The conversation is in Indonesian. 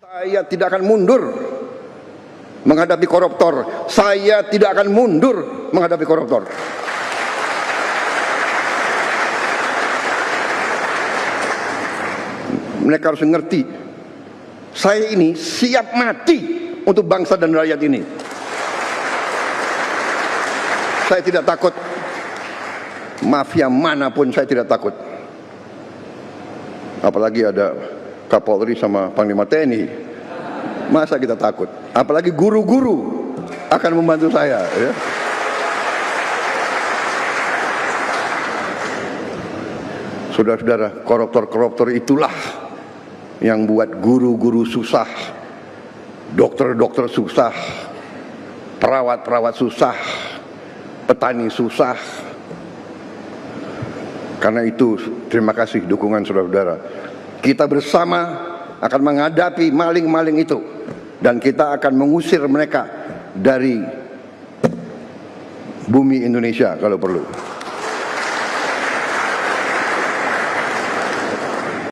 Saya tidak akan mundur menghadapi koruptor. Saya tidak akan mundur menghadapi koruptor. Mereka harus mengerti, saya ini siap mati untuk bangsa dan rakyat ini. Saya tidak takut mafia manapun, saya tidak takut. Apalagi ada Kapolri sama Panglima TNI. Masa kita takut? Apalagi guru-guru akan membantu saya, ya. Saudara-saudara, koruptor-koruptor itulah yang buat guru-guru susah, dokter-dokter susah, perawat-perawat susah, petani susah. Karena itu, terima kasih dukungan saudara-saudara. Kita bersama akan menghadapi maling-maling itu, dan kita akan mengusir mereka dari bumi Indonesia kalau perlu.